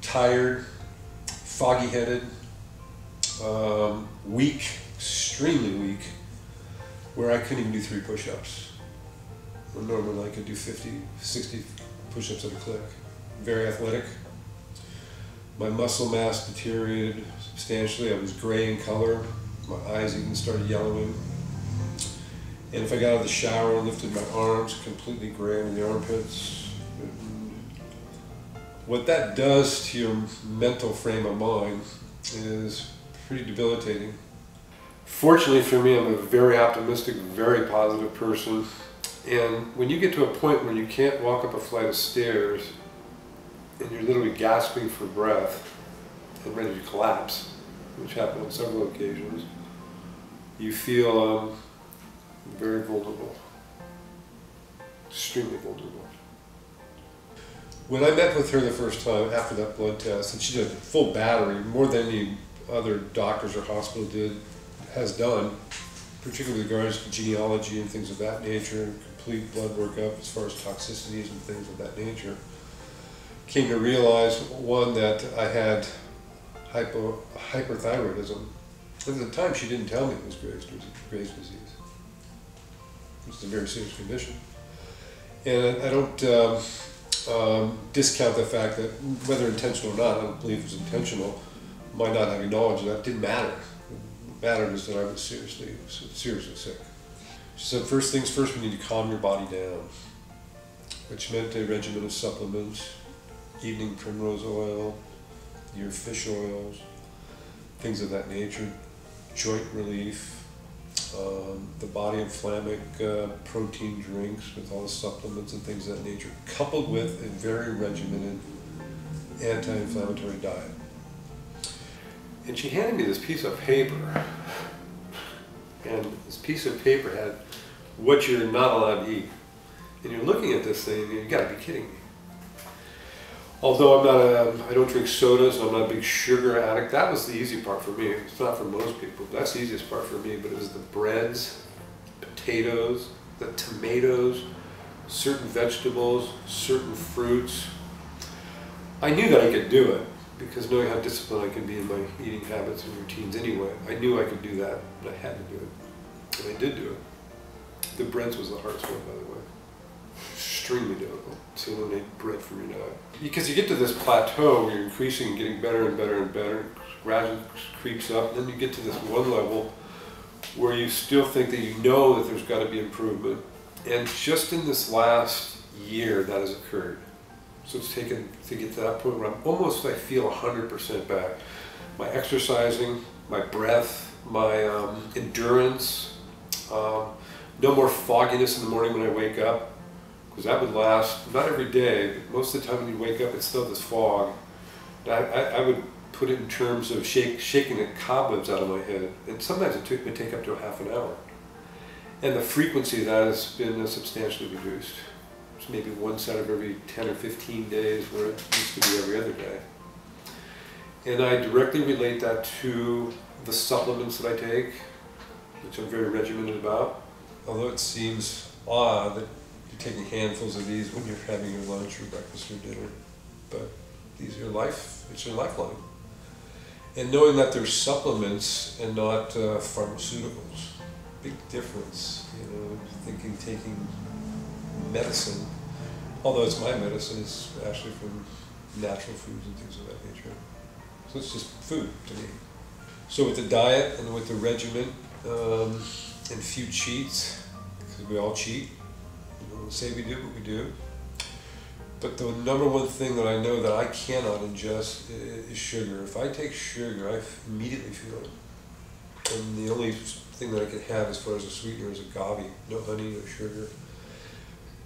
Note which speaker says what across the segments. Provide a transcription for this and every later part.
Speaker 1: tired, foggy-headed, weak, extremely weak, where I couldn't even do 3 push-ups. Normally I could do 50, 60 push-ups at a click. Very athletic. My muscle mass deteriorated substantially. I was gray in color. My eyes even started yellowing. And if I got out of the shower and lifted my arms, completely gray in the armpits. What that does to your mental frame of mind is pretty debilitating. Fortunately for me, I'm a very optimistic, very positive person. And when you get to a point where you can't walk up a flight of stairs and you're literally gasping for breath and ready to collapse, which happened on several occasions, you feel very vulnerable, extremely vulnerable. When I met with her the first time after that blood test, and she did a full battery, more than any other doctors or hospital has done, particularly with regards to genealogy and things of that nature, complete blood workup as far as toxicities and things of that nature, came to realize, one, that I had hyperthyroidism. At the time, she didn't tell me it was Graves' disease. It's a very serious condition. And I don't discount the fact that, whether intentional or not, I don't believe it was intentional, my not having knowledge of that didn't matter. What mattered is that I was seriously sick. She said, first things first, we need to calm your body down, which meant a regimen of supplements, evening primrose oil, your fish oils, things of that nature, joint relief, the body inflammatory protein drinks with all the supplements and things of that nature, coupled with a very regimented anti-inflammatory diet. And she handed me this piece of paper, and this piece of paper had what you're not allowed to eat. And you're looking at this thing and you gotta be kidding me. Although I don't drink sodas, and I'm not a big sugar addict, that was the easy part for me. It's not for most people, but that's the easiest part for me. But it was the breads, potatoes, the tomatoes, certain vegetables, certain fruits. I knew that I could do it, because knowing how disciplined I can be in my eating habits and routines anyway, I knew I could do that, but I had to do it. And I did do it. The breads was the hardest one, by the way. Extremely difficult to eliminate bread from your diet. Because you get to this plateau where you're increasing and getting better and better and better, gradually creeps up, and then you get to this one level where you still think that you know that there's got to be improvement. And just in this last year that has occurred. So it's taken to get to that point where I'm almost, I feel 100% back. My exercising, my breath, my endurance, no more fogginess in the morning when I wake up. Because that would last, not every day, but most of the time when you wake up, it's still this fog. I would put it in terms of shaking the cobwebs out of my head, and sometimes it would take up to a half an hour. And the frequency of that has been substantially reduced. It's maybe once out of every 10 or 15 days, where it used to be every other day. And I directly relate that to the supplements that I take, which I'm very regimented about. Although it seems odd that you're taking handfuls of these when you're having your lunch or breakfast or dinner, but these are it's your lifeline. And knowing that they're supplements and not pharmaceuticals, big difference. You know, taking medicine, although it's my medicine, it's actually from natural foods and things of that nature. So it's just food to me. So with the diet and with the regimen and few cheats, because we all cheat. We say we do what we do. But the number one thing that I know that I cannot ingest is sugar. If I take sugar, I immediately feel it. And the only thing that I can have as far as a sweetener is agave, no honey, no sugar.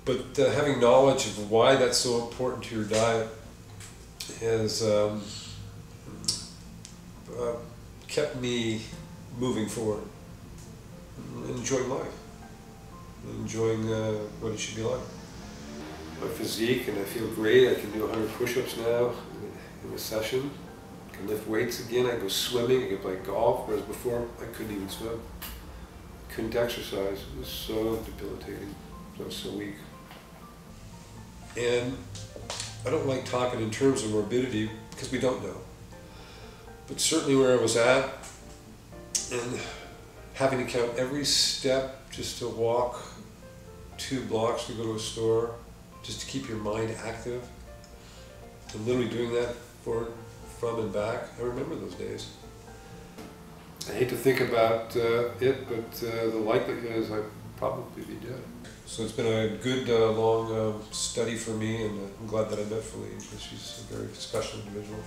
Speaker 1: But having knowledge of why that's so important to your diet has kept me moving forward, enjoying life, enjoying what it should be like. My physique, and I feel great. I can do 100 push-ups now in a session. I can lift weights again. I go swimming. I can play golf, whereas before I couldn't even swim. Couldn't exercise. It was so debilitating. I was so weak. And I don't like talking in terms of morbidity, because we don't know. But certainly where I was at, and having to count every step just to walk 2 blocks to go to a store, just to keep your mind active, and literally doing that from and back, I remember those days. I hate to think about it, but the likelihood is I'd probably be dead. So it's been a good, long study for me, and I'm glad that I met Feline, because she's a very special individual.